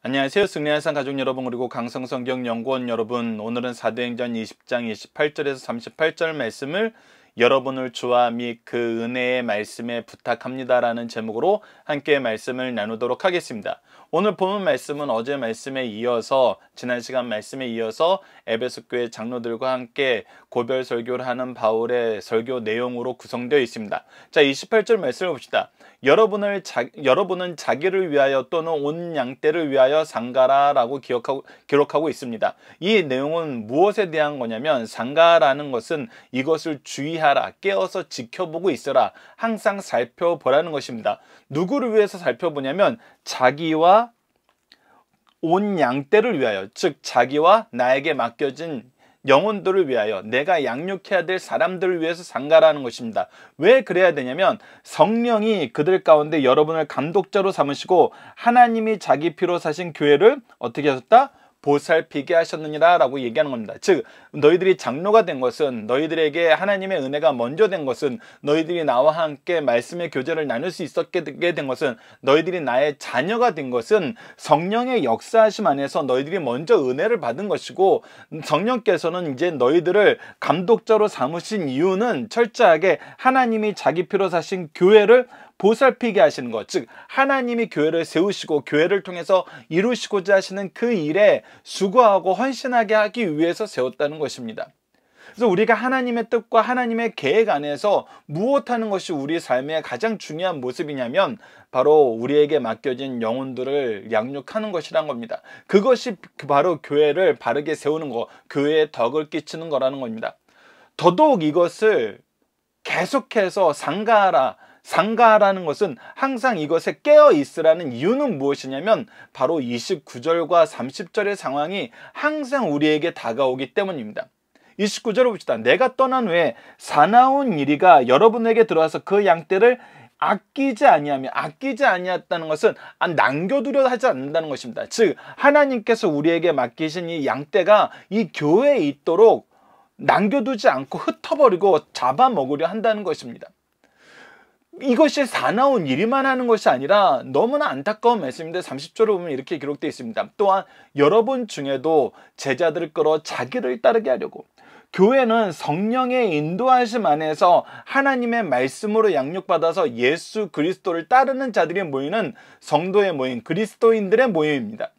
안녕하세요. 승리한산 가족 여러분, 그리고 강성성경연구원 여러분, 오늘은 사도행전 20장 28절에서 38절 말씀을 여러분을 주와 및 그 은혜의 말씀에 부탁합니다라는 제목으로 함께 말씀을 나누도록 하겠습니다. 오늘 본문 말씀은 어제 말씀에 이어서, 지난 시간 말씀에 이어서 에베소 교회 장로들과 함께 고별 설교를 하는 바울의 설교 내용으로 구성되어 있습니다. 자, 28절 말씀을 봅시다. 여러분은 자기를 위하여 또는 온 양떼를 위하여 상가라라고 기록하고 있습니다. 이 내용은 무엇에 대한 거냐면, 상가라는 것은 이것을 주의하라, 깨어서 지켜보고 있어라, 항상 살펴보라는 것입니다. 누구를 위해서 살펴보냐면 자기와 온 양떼를 위하여, 즉 자기와 나에게 맡겨진 영혼들을 위하여, 내가 양육해야 될 사람들을 위해서 상가라는 것입니다. 왜 그래야 되냐면, 성령이 그들 가운데 여러분을 감독자로 삼으시고 하나님이 자기 피로 사신 교회를 어떻게 하셨다? 보살피게 하셨느니라 라고 얘기하는 겁니다. 즉, 너희들이 장로가 된 것은, 너희들에게 하나님의 은혜가 먼저 된 것은, 너희들이 나와 함께 말씀의 교제를 나눌 수 있었게 된 것은, 너희들이 나의 자녀가 된 것은 성령의 역사하심 안에서 너희들이 먼저 은혜를 받은 것이고, 성령께서는 이제 너희들을 감독자로 삼으신 이유는 철저하게 하나님이 자기 피로 사신 교회를 보살피게 하시는 것, 즉 하나님이 교회를 세우시고 교회를 통해서 이루시고자 하시는 그 일에 수고하고 헌신하게 하기 위해서 세웠다는 것입니다. 그래서 우리가 하나님의 뜻과 하나님의 계획 안에서 무엇하는 것이 우리 삶의 가장 중요한 모습이냐면, 바로 우리에게 맡겨진 영혼들을 양육하는 것이란 겁니다. 그것이 바로 교회를 바르게 세우는 것, 교회에 덕을 끼치는 거라는 겁니다. 더더욱 이것을 계속해서 상가하라는 것은 항상 이것에 깨어 있으라는 이유는 무엇이냐면, 바로 29절과 30절의 상황이 항상 우리에게 다가오기 때문입니다. 29절을 봅시다. 내가 떠난 후에 사나운 이리가 여러분에게 들어와서 그 양떼를 아끼지 아니했다는 것은 남겨두려 하지 않는다는 것입니다. 즉 하나님께서 우리에게 맡기신 이 양떼가 이 교회에 있도록 남겨두지 않고 흩어버리고 잡아먹으려 한다는 것입니다. 이것이 사나운 일이만 하는 것이 아니라 너무나 안타까운 말씀인데, 30절을 보면 이렇게 기록되어 있습니다. 또한 여러분 중에도 제자들을 끌어 자기를 따르게 하려고, 교회는 성령의 인도하심 안에서 하나님의 말씀으로 양육받아서 예수 그리스도를 따르는 자들이 모이는 성도의 모임, 그리스도인들의 모임입니다.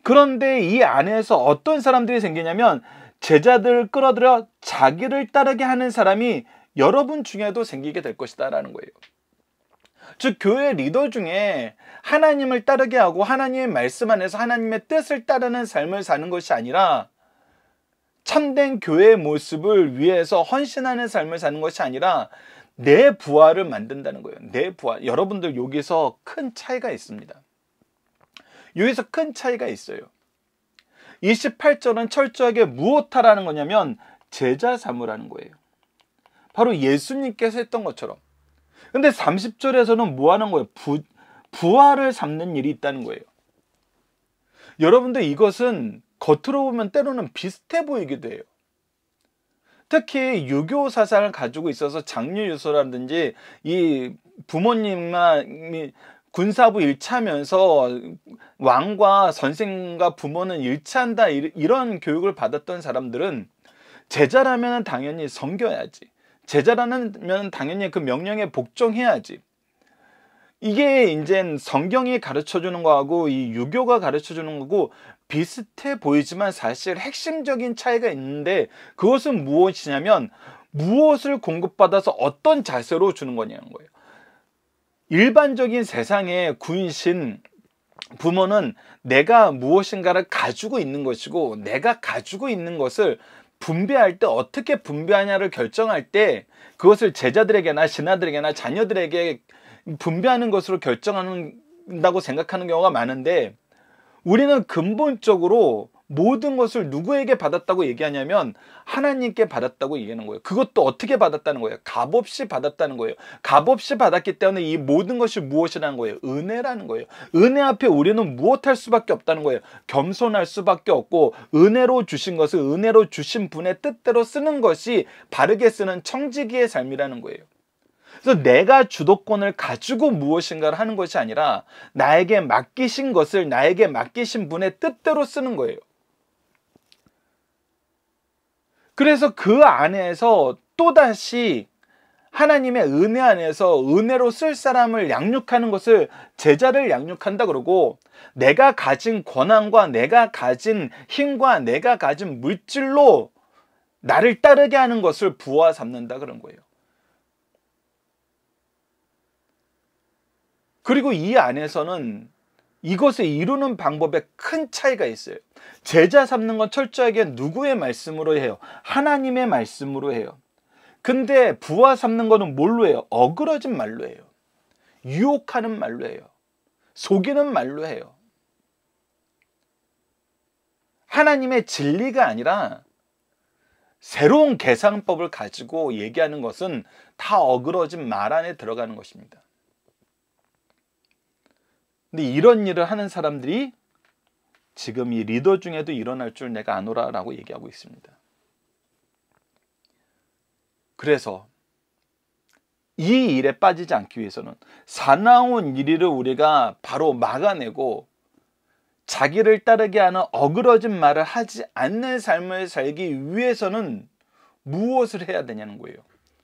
그런데 이 안에서 어떤 사람들이 생기냐면, 제자들을 끌어들여 자기를 따르게 하는 사람이 여러분 중에도 생기게 될 것이다 라는 거예요. 즉 교회 리더 중에 하나님을 따르게 하고 하나님의 말씀 안에서 하나님의 뜻을 따르는 삶을 사는 것이 아니라, 참된 교회의 모습을 위해서 헌신하는 삶을 사는 것이 아니라 내 부하를 만든다는 거예요. 내 부하. 여러분들 여기서 큰 차이가 있습니다. 여기서 큰 차이가 있어요. 28절은 철저하게 무엇하라는 거냐면 제자 삼으라는 거예요. 바로 예수님께서 했던 것처럼. 근데 30절에서는 뭐 하는 거예요? 부하를 삼는 일이 있다는 거예요. 여러분들 이것은 겉으로 보면 때로는 비슷해 보이기도 해요. 특히 유교 사상을 가지고 있어서 장유유서라든지 이 부모님이 군사부 일치하면서 왕과 선생과 부모는 일치한다, 이런 교육을 받았던 사람들은 제자라면 당연히 섬겨야지, 제자라면 당연히 그 명령에 복종해야지, 이게 이제 성경이 가르쳐주는 거하고 이 유교가 가르쳐주는 거고 비슷해 보이지만 사실 핵심적인 차이가 있는데, 그것은 무엇이냐면 무엇을 공급받아서 어떤 자세로 주는 거냐는 거예요. 일반적인 세상의 군신 부모는 내가 무엇인가를 가지고 있는 것이고, 내가 가지고 있는 것을 분배할 때 어떻게 분배하냐를 결정할 때 그것을 제자들에게나 신하들에게나 자녀들에게 분배하는 것으로 결정한다고 생각하는 경우가 많은데, 우리는 근본적으로 모든 것을 누구에게 받았다고 얘기하냐면 하나님께 받았다고 얘기하는 거예요. 그것도 어떻게 받았다는 거예요? 값없이 받았다는 거예요. 값없이 받았기 때문에 이 모든 것이 무엇이라는 거예요? 은혜라는 거예요. 은혜 앞에 우리는 무엇할 수밖에 없다는 거예요. 겸손할 수밖에 없고, 은혜로 주신 것을 은혜로 주신 분의 뜻대로 쓰는 것이 바르게 쓰는 청지기의 삶이라는 거예요. 그래서 내가 주도권을 가지고 무엇인가를 하는 것이 아니라 나에게 맡기신 것을 나에게 맡기신 분의 뜻대로 쓰는 거예요. 그래서 그 안에서 또다시 하나님의 은혜 안에서 은혜로 쓸 사람을 양육하는 것을 제자를 양육한다 그러고, 내가 가진 권한과 내가 가진 힘과 내가 가진 물질로 나를 따르게 하는 것을 부하 삼는다 그런 거예요. 그리고 이 안에서는 이것을 이루는 방법에 큰 차이가 있어요. 제자 삼는 건 철저하게 누구의 말씀으로 해요? 하나님의 말씀으로 해요. 근데 부하 삼는 거는 뭘로 해요? 어그러진 말로 해요. 유혹하는 말로 해요. 속이는 말로 해요. 하나님의 진리가 아니라 새로운 계산법을 가지고 얘기하는 것은 다 어그러진 말 안에 들어가는 것입니다. 근데 이런 일을 하는 사람들이 지금 이 리더 중에도 일어날 줄 내가 아노라라고 얘기하고 있습니다. 그래서 이 일에 빠지지 않기 위해서는 사나운 일을 우리가 바로 막아내고 자기를 따르게 하는 어그러진 말을 하지 않는 삶을 살기 위해서는 무엇을 해야 되냐는 거예요.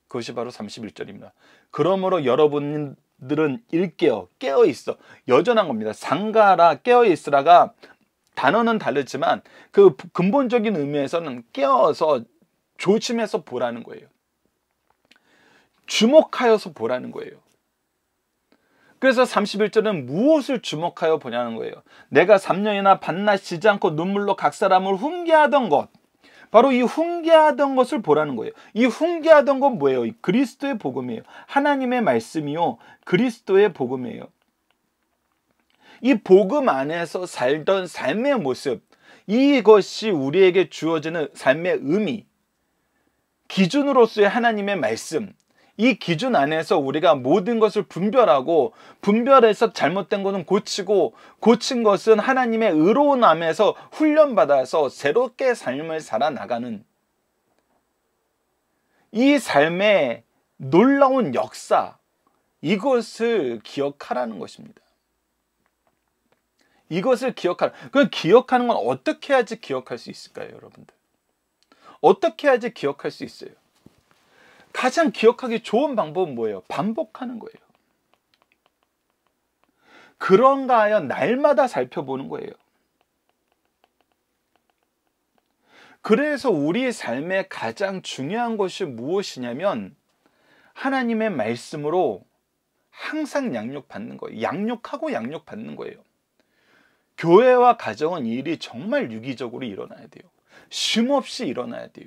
그것이 바로 31절입니다. 그러므로 여러분들은 일깨어 깨어 있어. 여전한 겁니다. 상가라 깨어 있으라가 단어는 다르지만 그 근본적인 의미에서는 깨어서 조심해서 보라는 거예요. 주목하여서 보라는 거예요. 그래서 31절은 무엇을 주목하여 보냐는 거예요. 내가 3년이나 밤낮 쉬지 않고 눈물로 각 사람을 훈계하던 것, 바로 이 훈계하던 것을 보라는 거예요. 이 훈계하던 건 뭐예요? 그리스도의 복음이에요. 하나님의 말씀이요, 그리스도의 복음이에요. 이 복음 안에서 살던 삶의 모습, 이것이 우리에게 주어지는 삶의 의미, 기준으로서의 하나님의 말씀, 이 기준 안에서 우리가 모든 것을 분별하고, 분별해서 잘못된 것은 고치고, 고친 것은 하나님의 의로운 안에서 훈련받아서 새롭게 삶을 살아나가는 이 삶의 놀라운 역사, 이것을 기억하라는 것입니다. 이것을 기억하는 건 어떻게 해야지 기억할 수 있을까요, 여러분들? 어떻게 해야지 기억할 수 있어요? 가장 기억하기 좋은 방법은 뭐예요? 반복하는 거예요. 그런가 하여 날마다 살펴보는 거예요. 그래서 우리 삶의 가장 중요한 것이 무엇이냐면 하나님의 말씀으로 항상 양육받는 거예요. 양육하고 양육받는 거예요. 교회와 가정은 일이 정말 유기적으로 일어나야 돼요. 쉼없이 일어나야 돼요.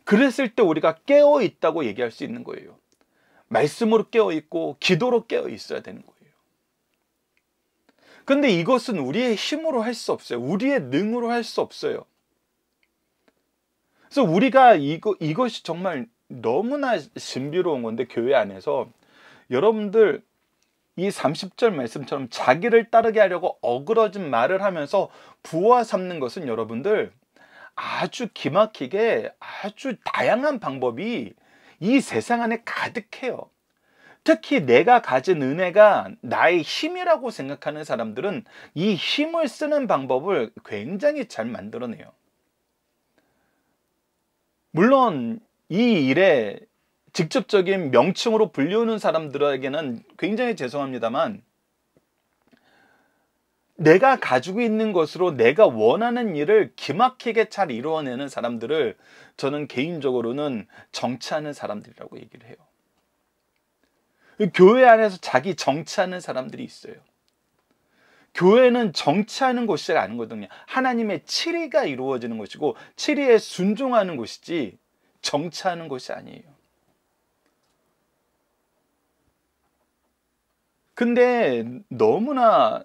그랬을 때 우리가 깨어 있다고 얘기할 수 있는 거예요. 말씀으로 깨어 있고 기도로 깨어 있어야 되는 거예요. 근데 이것은 우리의 힘으로 할 수 없어요. 우리의 능으로 할 수 없어요. 그래서 우리가 이것이 정말 너무나 신비로운 건데, 교회 안에서 여러분들 이 30절 말씀처럼 자기를 따르게 하려고 어그러진 말을 하면서 부하 삼는 것은 여러분들 아주 기막히게 아주 다양한 방법이 이 세상 안에 가득해요. 특히 내가 가진 은혜가 나의 힘이라고 생각하는 사람들은 이 힘을 쓰는 방법을 굉장히 잘 만들어내요. 물론 이 일에 직접적인 명칭으로 불리우는 사람들에게는 굉장히 죄송합니다만, 내가 가지고 있는 것으로 내가 원하는 일을 기막히게 잘 이루어내는 사람들을 저는 개인적으로는 정치하는 사람들이라고 얘기를 해요. 교회 안에서 자기 정치하는 사람들이 있어요. 교회는 정치하는 곳이 아니거든요. 하나님의 치리가 이루어지는 것이고 치리에 순종하는 곳이지 정치하는 것이 아니에요. 근데 너무나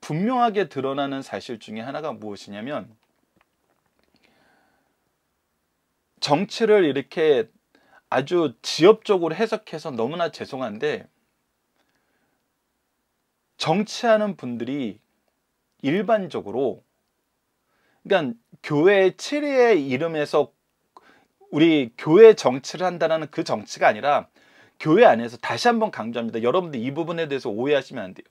분명하게 드러나는 사실 중에 하나가 무엇이냐면, 정치를 이렇게 아주 지엽적으로 해석해서 너무나 죄송한데, 정치하는 분들이 일반적으로, 그러니까 교회의 치리의 이름에서 우리 교회 정치를 한다는 그 정치가 아니라 교회 안에서, 다시 한번 강조합니다. 여러분들 이 부분에 대해서 오해하시면 안 돼요.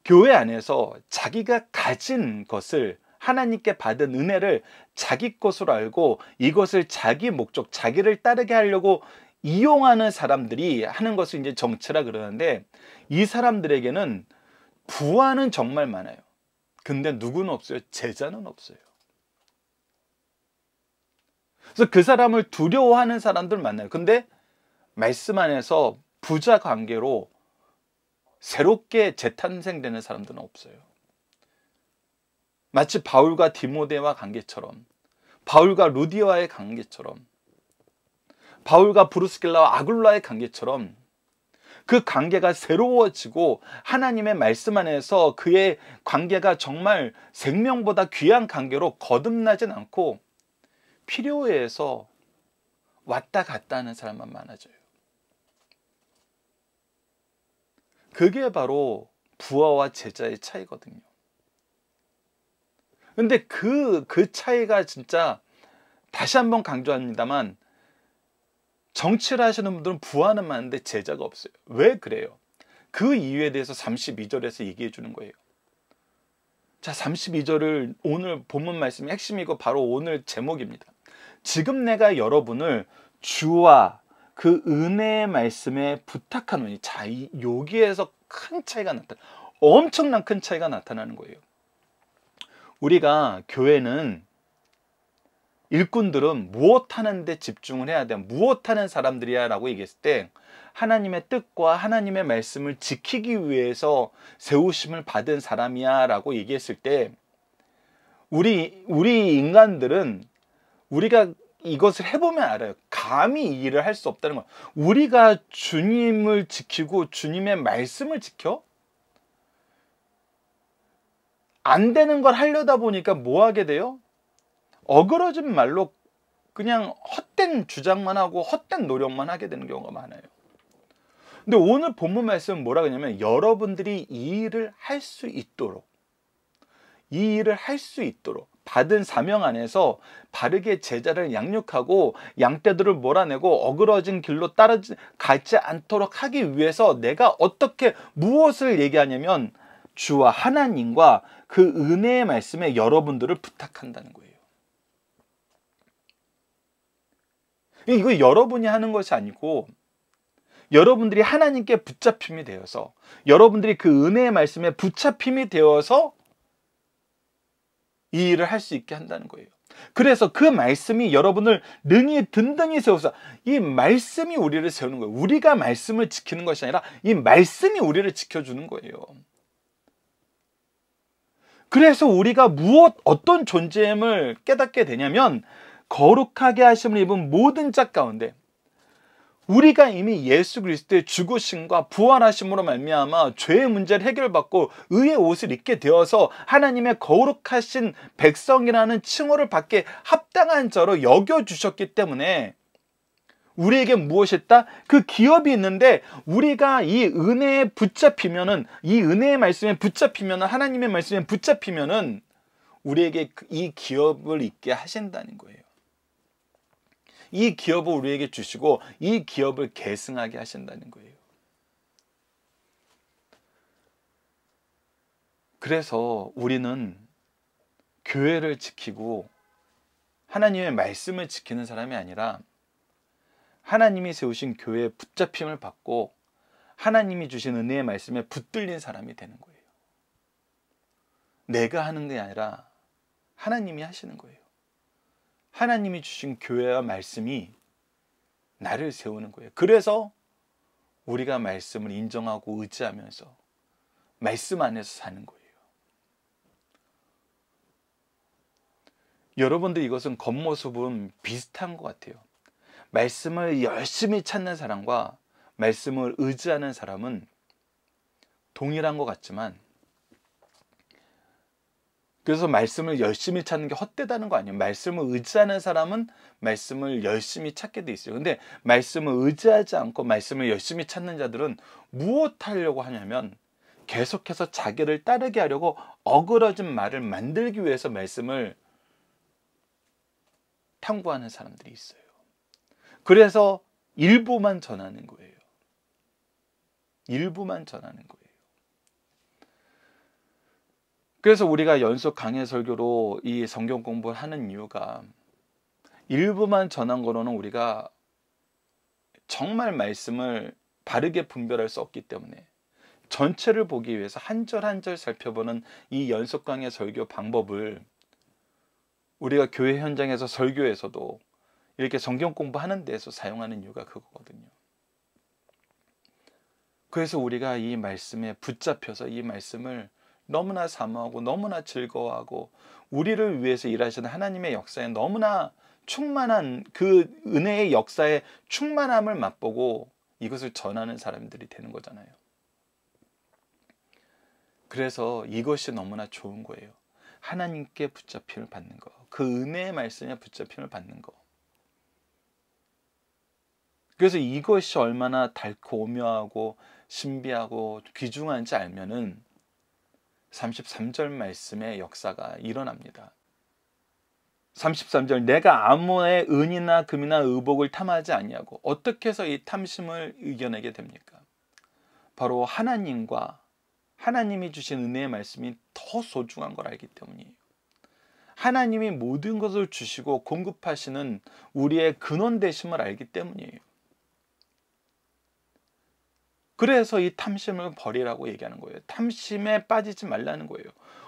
교회 안에서 자기가 가진 것을, 하나님께 받은 은혜를 자기 것으로 알고 이것을 자기 목적, 자기를 따르게 하려고 이용하는 사람들이 하는 것을 이제 정치라 그러는데, 이 사람들에게는 부하는 정말 많아요. 근데 누구는 없어요? 제자는 없어요. 그래서 그 사람을 두려워하는 사람들 많아요. 근데 말씀 안에서 부자 관계로 새롭게 재탄생되는 사람들은 없어요. 마치 바울과 디모데와 관계처럼, 바울과 루디아의 관계처럼, 바울과 브루스길라와 아굴라의 관계처럼 그 관계가 새로워지고 하나님의 말씀 안에서 그의 관계가 정말 생명보다 귀한 관계로 거듭나진 않고 필요에 의해서 왔다 갔다 하는 사람만 많아져요. 그게 바로 부하와 제자의 차이거든요. 근데 그 차이가 진짜, 다시 한번 강조합니다만, 정치를 하시는 분들은 부하는 많은데 제자가 없어요. 왜 그래요? 그 이유에 대해서 32절에서 얘기해 주는 거예요. 자, 32절을 오늘 본문 말씀의 핵심이고 바로 오늘 제목입니다. 지금 내가 여러분을 주와 그 은혜의 말씀에 부탁하노니. 자, 여기에서 큰 차이가 엄청난 큰 차이가 나타나는 거예요. 우리가 교회는, 일꾼들은 무엇 하는데 집중을 해야 돼, 무엇 하는 사람들이야 라고 얘기했을 때, 하나님의 뜻과 하나님의 말씀을 지키기 위해서 세우심을 받은 사람이야 라고 얘기했을 때, 우리 인간들은 우리가 이것을 해보면 알아요. 감히 이 일을 할 수 없다는 거. 우리가 주님을 지키고 주님의 말씀을 지켜? 안 되는 걸 하려다 보니까 뭐 하게 돼요? 어그러진 말로 그냥 헛된 주장만 하고 헛된 노력만 하게 되는 경우가 많아요. 근데 오늘 본문 말씀은 뭐라 그러냐면, 여러분들이 이 일을 할 수 있도록, 이 일을 할 수 있도록 받은 사명 안에서 바르게 제자를 양육하고 양떼들을 몰아내고 어그러진 길로 가지 않도록 하기 위해서 내가 어떻게, 무엇을 얘기하냐면 주와 하나님과 그 은혜의 말씀에 여러분들을 부탁한다는 거예요. 이거 여러분이 하는 것이 아니고, 여러분들이 하나님께 붙잡힘이 되어서, 여러분들이 그 은혜의 말씀에 붙잡힘이 되어서 이 일을 할 수 있게 한다는 거예요. 그래서 그 말씀이 여러분을 능히 든든히 세워서, 이 말씀이 우리를 세우는 거예요. 우리가 말씀을 지키는 것이 아니라 이 말씀이 우리를 지켜주는 거예요. 그래서 우리가 어떤 존재임을 깨닫게 되냐면, 거룩하게 하심을 입은 모든 자 가운데 우리가 이미 예수 그리스도의 죽으심과 부활하심으로 말미암아 죄의 문제를 해결받고 의의 옷을 입게 되어서 하나님의 거룩하신 백성이라는 칭호를 받게 합당한 자로 여겨주셨기 때문에 우리에게 무엇이 있다? 그 기업이 있는데, 우리가 이 은혜에 붙잡히면은, 이 은혜의 말씀에 붙잡히면은, 하나님의 말씀에 붙잡히면은 우리에게 이 기업을 있게 하신다는 거예요. 이 기업을 우리에게 주시고 이 기업을 계승하게 하신다는 거예요. 그래서 우리는 교회를 지키고 하나님의 말씀을 지키는 사람이 아니라, 하나님이 세우신 교회에 붙잡힘을 받고 하나님이 주신 은혜의 말씀에 붙들린 사람이 되는 거예요. 내가 하는 게 아니라 하나님이 하시는 거예요. 하나님이 주신 교회와 말씀이 나를 세우는 거예요. 그래서 우리가 말씀을 인정하고 의지하면서 말씀 안에서 사는 거예요. 여러분들, 이것은 겉모습은 비슷한 것 같아요. 말씀을 열심히 찾는 사람과 말씀을 의지하는 사람은 동일한 것 같지만, 그래서 말씀을 열심히 찾는 게 헛되다는 거 아니에요. 말씀을 의지하는 사람은 말씀을 열심히 찾게 돼 있어요. 근데 말씀을 의지하지 않고 말씀을 열심히 찾는 자들은 무엇 하려고 하냐면, 계속해서 자기를 따르게 하려고 어그러진 말을 만들기 위해서 말씀을 탐구하는 사람들이 있어요. 그래서 일부만 전하는 거예요. 일부만 전하는 거예요. 그래서 우리가 연속 강해 설교로 이 성경 공부를 하는 이유가 일부만 전한 거로는 우리가 정말 말씀을 바르게 분별할 수 없기 때문에 전체를 보기 위해서 한 절 한 절 살펴보는 이 연속 강해 설교 방법을 우리가 교회 현장에서 설교에서도 이렇게 성경 공부하는 데에서 사용하는 이유가 그거거든요. 그래서 우리가 이 말씀에 붙잡혀서 이 말씀을 너무나 사모하고 너무나 즐거워하고 우리를 위해서 일하시는 하나님의 역사에 너무나 충만한 그 은혜의 역사의 충만함을 맛보고 이것을 전하는 사람들이 되는 거잖아요. 그래서 이것이 너무나 좋은 거예요. 하나님께 붙잡힘을 받는 거, 그 은혜의 말씀에 붙잡힘을 받는 거. 그래서 이것이 얼마나 달고 오묘하고 신비하고 귀중한지 알면은 33절 말씀의 역사가 일어납니다. 33절 내가 아무의 은이나 금이나 의복을 탐하지 아니하고 어떻게 해서 이 탐심을 이겨내게 됩니까? 바로 하나님과 하나님이 주신 은혜의 말씀이 더 소중한 걸 알기 때문이에요. 하나님이 모든 것을 주시고 공급하시는 우리의 근원 되심을 알기 때문이에요. 그래서 이 탐심을 버리라고 얘기하는 거예요. 탐심에 빠지지 말라는 거예요.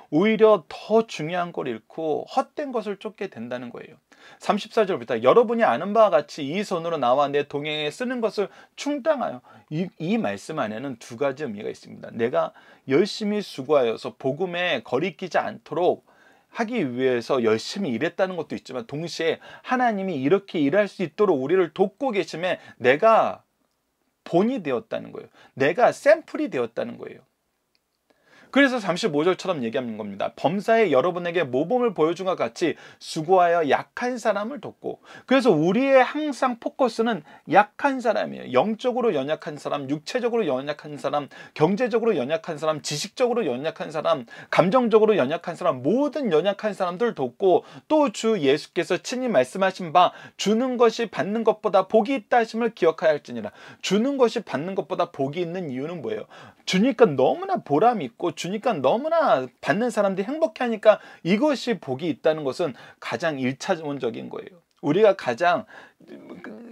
오히려 더 중요한 걸 잃고 헛된 것을 쫓게 된다는 거예요. 34절부터 여러분이 아는 바와 같이 이 손으로 나와 내 동행에 쓰는 것을 충당하여. 이 말씀 안에는 두 가지 의미가 있습니다. 내가 열심히 수고하여서 복음에 거리끼지 않도록 하기 위해서 열심히 일했다는 것도 있지만 동시에 하나님이 이렇게 일할 수 있도록 우리를 돕고 계심에 내가 본이 되었다는 거예요. 내가 샘플이 되었다는 거예요. 그래서 35절처럼 얘기하는 겁니다. 범사에 여러분에게 모범을 보여준 것 같이 수고하여 약한 사람을 돕고. 그래서 우리의 항상 포커스는 약한 사람이에요. 영적으로 연약한 사람, 육체적으로 연약한 사람, 경제적으로 연약한 사람, 지식적으로 연약한 사람, 감정적으로 연약한 사람, 모든 연약한 사람들을 돕고 또 주 예수께서 친히 말씀하신 바 주는 것이 받는 것보다 복이 있다 하심을 기억하여야 할지니라. 주는 것이 받는 것보다 복이 있는 이유는 뭐예요? 주니까 너무나 보람 있고 주니까 너무나 받는 사람들이 행복해하니까 이것이 복이 있다는 것은 가장 1차원적인 거예요. 우리가 가장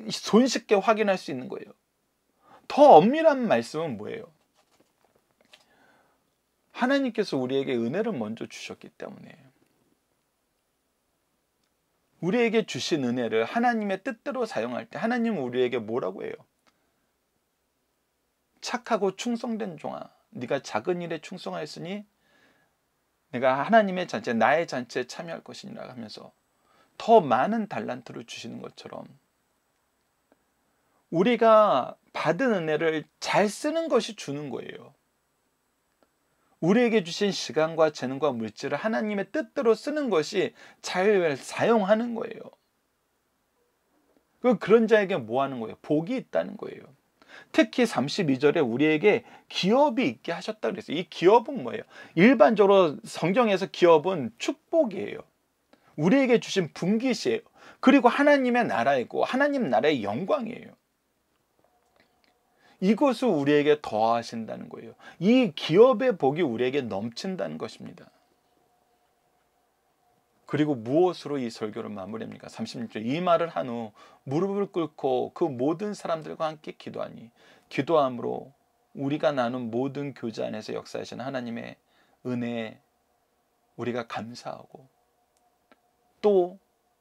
손쉽게 확인할 수 있는 거예요. 더 엄밀한 말씀은 뭐예요? 하나님께서 우리에게 은혜를 먼저 주셨기 때문에 우리에게 주신 은혜를 하나님의 뜻대로 사용할 때 하나님은 우리에게 뭐라고 해요? 착하고 충성된 종아, 네가 작은 일에 충성하였으니 내가 하나님의 잔치에 나의 잔치에 참여할 것이니라 하면서 더 많은 달란트를 주시는 것처럼 우리가 받은 은혜를 잘 쓰는 것이 주는 거예요. 우리에게 주신 시간과 재능과 물질을 하나님의 뜻대로 쓰는 것이 잘 사용하는 거예요. 그런 자에게 뭐 하는 거예요? 복이 있다는 거예요. 특히 32절에 우리에게 기업이 있게 하셨다 그랬어요. 이 기업은 뭐예요? 일반적으로 성경에서 기업은 축복이에요. 우리에게 주신 분깃이에요. 그리고 하나님의 나라이고 하나님 나라의 영광이에요. 이것을 우리에게 더하신다는 거예요. 이 기업의 복이 우리에게 넘친다는 것입니다. 그리고 무엇으로 이 설교를 마무리합니까? 36절 이 말을 한 후 무릎을 꿇고 그 모든 사람들과 함께 기도하니 기도함으로 우리가 나눈 모든 교제 안에서 역사하신 하나님의 은혜에 우리가 감사하고 또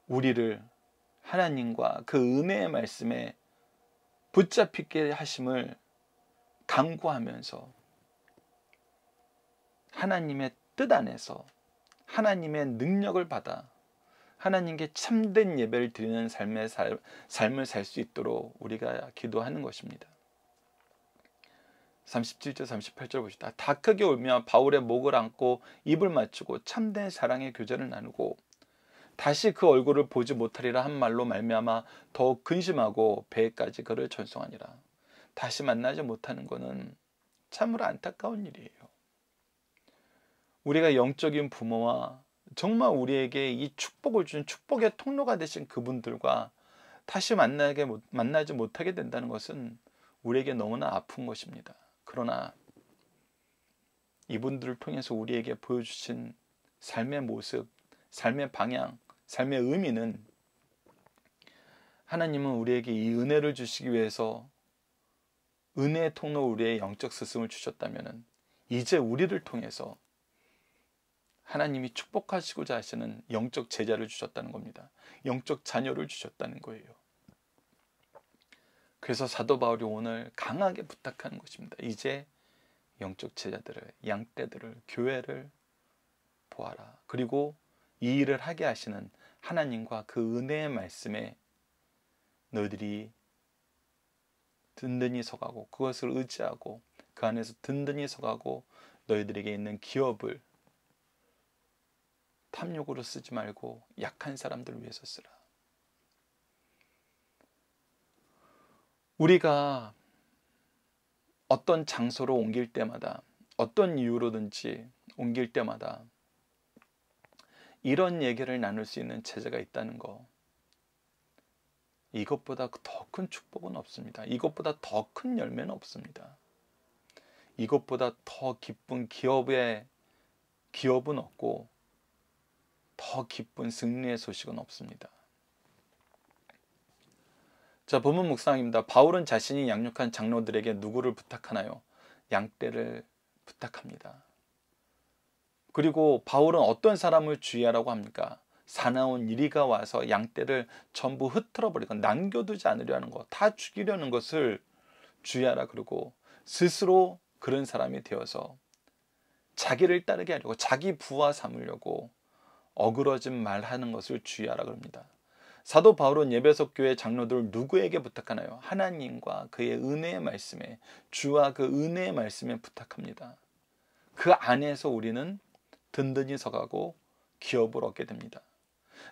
우리를 하나님과 그 은혜의 말씀에 붙잡히게 하심을 간구하면서 하나님의 뜻 안에서 하나님의 능력을 받아 하나님께 참된 예배를 드리는 삶을 살 수 있도록 우리가 기도하는 것입니다. 37절 38절 보시다. 다 크게 울며 바울의 목을 안고 입을 맞추고 참된 사랑의 교제를 나누고 다시 그 얼굴을 보지 못하리라 한 말로 말미암아 더욱 근심하고 배에까지 그를 전송하니라. 다시 만나지 못하는 것은 참으로 안타까운 일이에요. 우리가 영적인 부모와 정말 우리에게 이 축복을 준 축복의 통로가 되신 그분들과 다시 만나지 못하게 된다는 것은 우리에게 너무나 아픈 것입니다. 그러나 이분들을 통해서 우리에게 보여주신 삶의 모습, 삶의 방향, 삶의 의미는 하나님은 우리에게 이 은혜를 주시기 위해서 은혜의 통로 우리의 영적 스승을 주셨다면 이제 우리를 통해서 하나님이 축복하시고자 하시는 영적 제자를 주셨다는 겁니다. 영적 자녀를 주셨다는 거예요. 그래서 사도 바울이 오늘 강하게 부탁하는 것입니다. 이제 영적 제자들을, 양떼들을, 교회를 보아라. 그리고 이 일을 하게 하시는 하나님과 그 은혜의 말씀에 너희들이 든든히 서가고 그것을 의지하고 그 안에서 든든히 서가고 너희들에게 있는 기업을 탐욕으로 쓰지 말고 약한 사람들을 위해서 쓰라. 우리가 어떤 장소로 옮길 때마다 어떤 이유로든지 옮길 때마다 이런 얘기를 나눌 수 있는 제자가 있다는 거, 이것보다 더 큰 축복은 없습니다. 이것보다 더 큰 열매는 없습니다. 이것보다 더 기쁜 기업은 없고 더 기쁜 승리의 소식은 없습니다. 자, 본문 묵상입니다. 바울은 자신이 양육한 장로들에게 누구를 부탁하나요? 양떼를 부탁합니다. 그리고 바울은 어떤 사람을 주의하라고 합니까? 사나운 이리가 와서 양떼를 전부 흩어버리고 남겨두지 않으려 하는 것, 다 죽이려는 것을 주의하라. 그러고 스스로 그런 사람이 되어서 자기를 따르게 하려고, 자기 부하 삼으려고 어그러진 말하는 것을 주의하라 그럽니다. 사도 바울은 에베소 교회 장로들 누구에게 부탁하나요? 하나님과 그의 은혜의 말씀에, 주와 그 은혜의 말씀에 부탁합니다. 그 안에서 우리는 든든히 서가고 기업을 얻게 됩니다.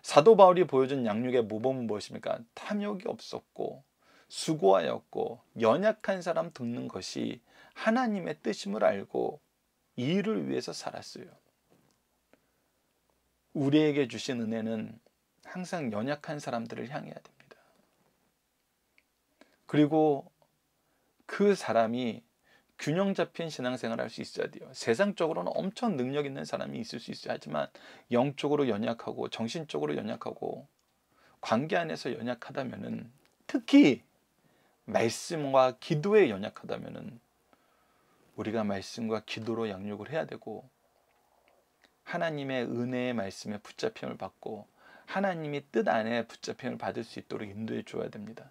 사도 바울이 보여준 양육의 모범은 무엇입니까? 탐욕이 없었고 수고하였고 연약한 사람 돕는 것이 하나님의 뜻임을 알고 이 일을 위해서 살았어요. 우리에게 주신 은혜는 항상 연약한 사람들을 향해야 됩니다. 그리고 그 사람이 균형 잡힌 신앙생활을 할 수 있어야 돼요. 세상적으로는 엄청 능력 있는 사람이 있을 수 있어야 하지만 영적으로 연약하고 정신적으로 연약하고 관계 안에서 연약하다면은, 특히 말씀과 기도에 연약하다면은 우리가 말씀과 기도로 양육을 해야 되고 하나님의 은혜의 말씀에 붙잡힘을 받고 하나님이 뜻 안에 붙잡힘을 받을 수 있도록 인도해 줘야 됩니다.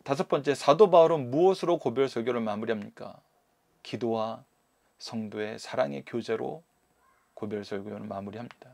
다섯 번째, 사도 바울은 무엇으로 고별 설교를 마무리합니까? 기도와 성도의 사랑의 교제로 고별 설교를 마무리합니다.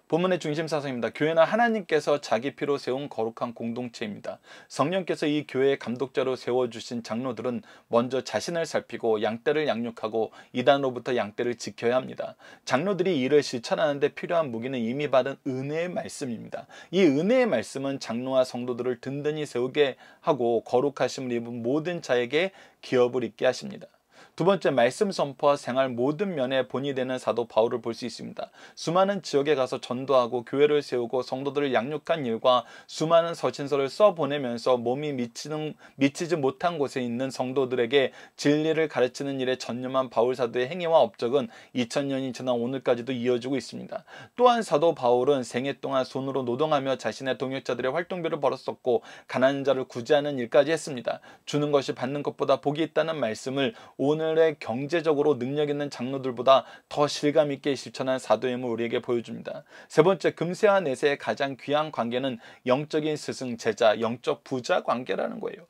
본문의 중심 사상입니다. 교회는 하나님께서 자기 피로 세운 거룩한 공동체입니다. 성령께서 이 교회의 감독자로 세워주신 장로들은 먼저 자신을 살피고 양떼를 양육하고 이단으로부터 양떼를 지켜야 합니다. 장로들이 이를 실천하는 데 필요한 무기는 이미 받은 은혜의 말씀입니다. 이 은혜의 말씀은 장로와 성도들을 든든히 세우게 하고 거룩하심을 입은 모든 자에게 기업을 있게 하십니다. 두 번째, 말씀 선포와 생활 모든 면에 본이 되는 사도 바울을 볼 수 있습니다. 수많은 지역에 가서 전도하고 교회를 세우고 성도들을 양육한 일과 수많은 서신서를 써보내면서 몸이 미치지 못한 곳에 있는 성도들에게 진리를 가르치는 일에 전념한 바울 사도의 행위와 업적은 2000년이 지난 오늘까지도 이어지고 있습니다. 또한 사도 바울은 생애 동안 손으로 노동하며 자신의 동역자들의 활동비를 벌었었고 가난한 자를 구제하는 일까지 했습니다. 주는 것이 받는 것보다 복이 있다는 말씀을 오늘의 경제적으로 능력 있는 장로들보다 더 실감 있게 실천한 사도임을 우리에게 보여줍니다. 세 번째, 금세와 내세의 가장 귀한 관계는 영적인 스승, 제자, 영적 부자 관계라는 거예요.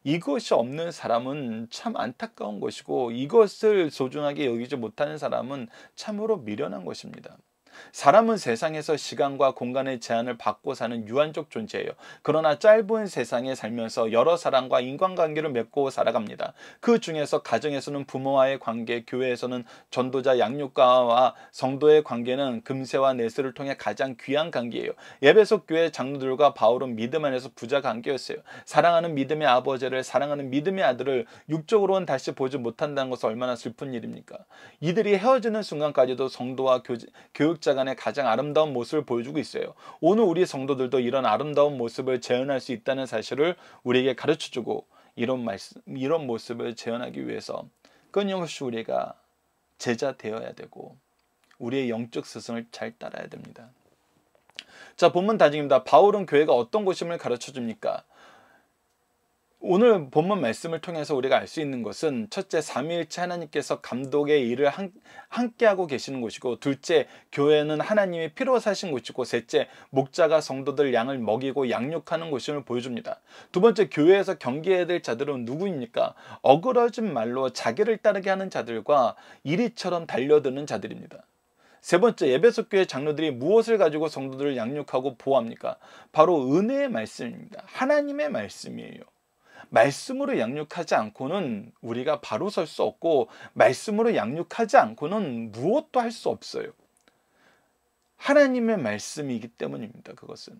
이것이 없는 사람은 참 안타까운 것이고 이것을 소중하게 여기지 못하는 사람은 참으로 미련한 것입니다. 사람은 세상에서 시간과 공간의 제한을 받고 사는 유한적 존재예요. 그러나 짧은 세상에 살면서 여러 사람과 인간관계를 맺고 살아갑니다. 그 중에서 가정에서는 부모와의 관계, 교회에서는 전도자 양육가와 성도의 관계는 금세와 내세를 통해 가장 귀한 관계예요. 에베소 교회 장로들과 바울은 믿음 안에서 부자 관계였어요. 사랑하는 믿음의 아버지를, 사랑하는 믿음의 아들을 육적으로는 다시 보지 못한다는 것은 얼마나 슬픈 일입니까? 이들이 헤어지는 순간까지도 성도와 교육자 목자 간의 가장 아름다운 모습을 보여주고 있어요. 오늘 우리 성도들도 이런 아름다운 모습을 재현할 수 있다는 사실을 우리에게 가르쳐주고 이런 모습을 재현하기 위해서 끊임없이 우리가 제자 되어야 되고 우리의 영적 스승을 잘 따라야 됩니다. 자, 본문 다짐입니다. 바울은 교회가 어떤 곳임을 가르쳐줍니까? 오늘 본문 말씀을 통해서 우리가 알 수 있는 것은 첫째, 삼위일체 하나님께서 감독의 일을 함께하고 계시는 곳이고, 둘째, 교회는 하나님이 피로 사신 곳이고, 셋째, 목자가 성도들 양을 먹이고 양육하는 곳임을 보여줍니다. 두 번째, 교회에서 경계해야 될 자들은 누구입니까? 어그러진 말로 자기를 따르게 하는 자들과 이리처럼 달려드는 자들입니다. 세 번째, 에베소 교회 장로들이 무엇을 가지고 성도들을 양육하고 보호합니까? 바로 은혜의 말씀입니다. 하나님의 말씀이에요. 말씀으로 양육하지 않고는 우리가 바로 설 수 없고, 말씀으로 양육하지 않고는 무엇도 할 수 없어요. 하나님의 말씀이기 때문입니다. 그것은.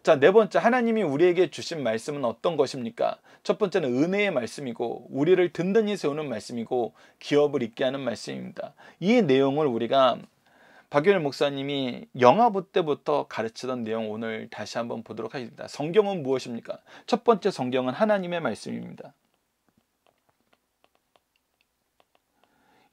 자, 네 번째, 하나님이 우리에게 주신 말씀은 어떤 것입니까? 첫 번째는 은혜의 말씀이고, 우리를 든든히 세우는 말씀이고, 기업을 있게 하는 말씀입니다. 이 내용을 우리가 박유일 목사님이 영화부 때부터 가르치던 내용 오늘 다시 한번 보도록 하겠습니다. 성경은 무엇입니까? 첫 번째, 성경은 하나님의 말씀입니다.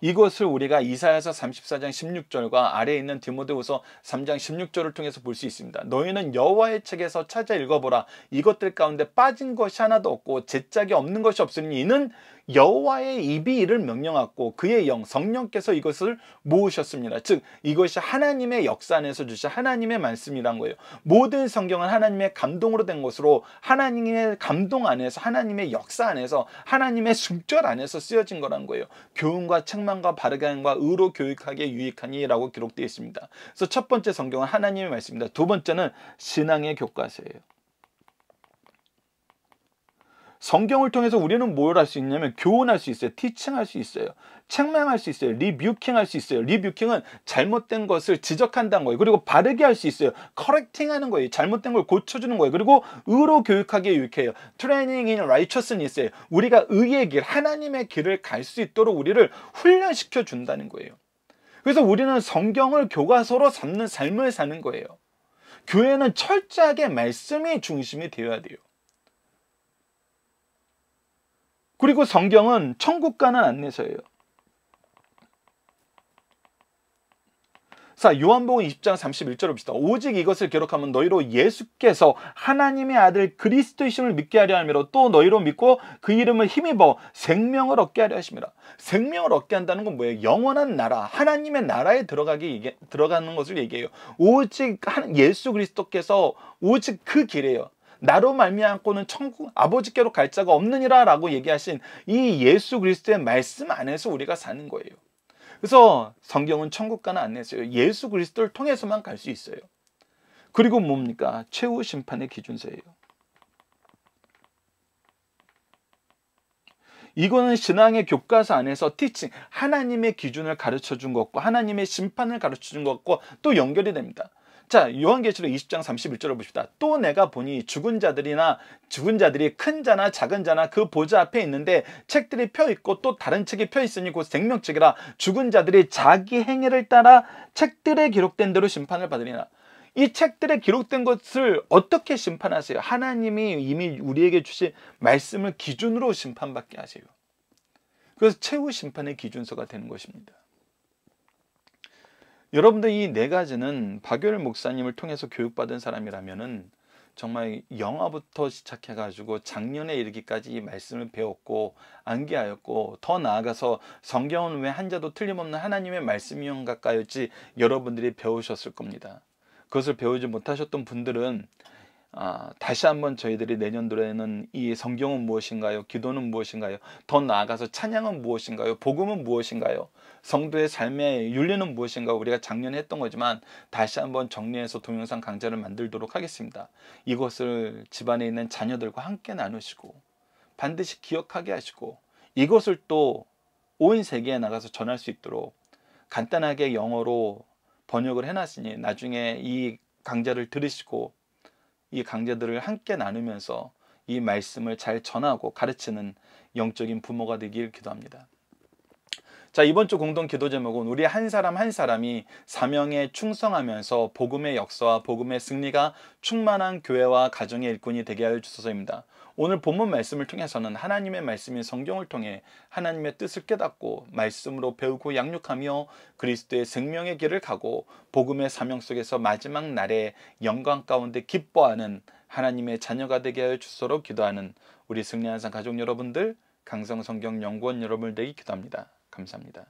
이것을 우리가 이사야서 34장 16절과 아래에 있는 디모데후서 3장 16절을 통해서 볼 수 있습니다. 너희는 여호와의 책에서 찾아 읽어보라. 이것들 가운데 빠진 것이 하나도 없고 제짝이 없는 것이 없으니 이는 여호와의 입이 이를 명령하고 그의 영 성령께서 이것을 모으셨습니다. 즉 이것이 하나님의 역사 안에서 주신 하나님의 말씀이란 거예요. 모든 성경은 하나님의 감동으로 된 것으로 하나님의 감동 안에서 하나님의 역사 안에서 하나님의 숨결 안에서 쓰여진 거란 거예요. 교훈과 책망과 바르게 함과 의로 교육하기에 유익하니라고 기록되어 있습니다. 그래서 첫 번째 성경은 하나님의 말씀입니다. 두 번째는 신앙의 교과서예요. 성경을 통해서 우리는 뭘 할 수 있냐면 교훈할 수 있어요. 티칭할 수 있어요. 책망할 수 있어요. 리뷰킹할 수 있어요. 리뷰킹은 잘못된 것을 지적한다는 거예요. 그리고 바르게 할 수 있어요. 커렉팅하는 거예요. 잘못된 걸 고쳐주는 거예요. 그리고 의로 교육하기에 유익해요. 트레이닝 인 라이처스니스예요. 우리가 의의 길, 하나님의 길을 갈 수 있도록 우리를 훈련시켜 준다는 거예요. 그래서 우리는 성경을 교과서로 삼는 삶을 사는 거예요. 교회는 철저하게 말씀이 중심이 되어야 돼요. 그리고 성경은 천국 가는 안내서예요. 자, 요한복음 20장 31절을 봅시다. 오직 이것을 기록하면 너희로 예수께서 하나님의 아들 그리스도이심을 믿게 하려 함이로 또 너희로 믿고 그 이름을 힘입어 생명을 얻게 하려 하심이라. 생명을 얻게 한다는 건 뭐예요? 영원한 나라, 하나님의 나라에 들어가는 것을 얘기해요. 오직 예수 그리스도께서 오직 그 길이에요. 나로 말미암고는 천국 아버지께로 갈 자가 없느니라 라고 얘기하신 이 예수 그리스도의 말씀 안에서 우리가 사는 거예요. 그래서 성경은 천국 가는 안내서예요. 예수 그리스도를 통해서만 갈 수 있어요. 그리고 뭡니까? 최후 심판의 기준서예요. 이거는 신앙의 교과서 안에서 티칭, 하나님의 기준을 가르쳐 준 것과 하나님의 심판을 가르쳐 준 것과 또 연결이 됩니다. 자, 요한계시록 20장 31절을 봅시다. 또 내가 보니 죽은 자들이 큰 자나 작은 자나 그 보좌 앞에 있는데 책들이 펴 있고 또 다른 책이 펴 있으니 곧 생명책이라. 죽은 자들이 자기 행위를 따라 책들에 기록된 대로 심판을 받으리라. 이 책들에 기록된 것을 어떻게 심판하세요? 하나님이 이미 우리에게 주신 말씀을 기준으로 심판받게 하세요. 그래서 최후 심판의 기준서가 되는 것입니다. 여러분들 이 네 가지는 박유일 목사님을 통해서 교육받은 사람이라면은 정말 영화부터 시작해가지고 작년에 이르기까지 이 말씀을 배웠고 암기하였고 더 나아가서 성경은 왜 한 자도 틀림없는 하나님의 말씀이온 가까였지 여러분들이 배우셨을 겁니다. 그것을 배우지 못하셨던 분들은 다시 한번 저희들이 내년도에는 이 성경은 무엇인가요? 기도는 무엇인가요? 더 나아가서 찬양은 무엇인가요? 복음은 무엇인가요? 성도의 삶의 윤리는 무엇인가? 우리가 작년에 했던 거지만 다시 한번 정리해서 동영상 강좌를 만들도록 하겠습니다. 이것을 집안에 있는 자녀들과 함께 나누시고 반드시 기억하게 하시고 이것을 또 온 세계에 나가서 전할 수 있도록 간단하게 영어로 번역을 해놨으니 나중에 이 강좌를 들으시고 이 강좌들을 함께 나누면서 이 말씀을 잘 전하고 가르치는 영적인 부모가 되길 기도합니다. 자, 이번 주 공동 기도 제목은 우리 한 사람 한 사람이 사명에 충성하면서 복음의 역사와 복음의 승리가 충만한 교회와 가정의 일꾼이 되게 하여 주소서입니다. 오늘 본문 말씀을 통해서는 하나님의 말씀인 성경을 통해 하나님의 뜻을 깨닫고 말씀으로 배우고 양육하며 그리스도의 생명의 길을 가고 복음의 사명 속에서 마지막 날에 영광 가운데 기뻐하는 하나님의 자녀가 되게 하여 주소서 기도하는 우리 승리한상 가족 여러분들, 강성성경연구원 여러분을 되게 기도합니다. 감사합니다.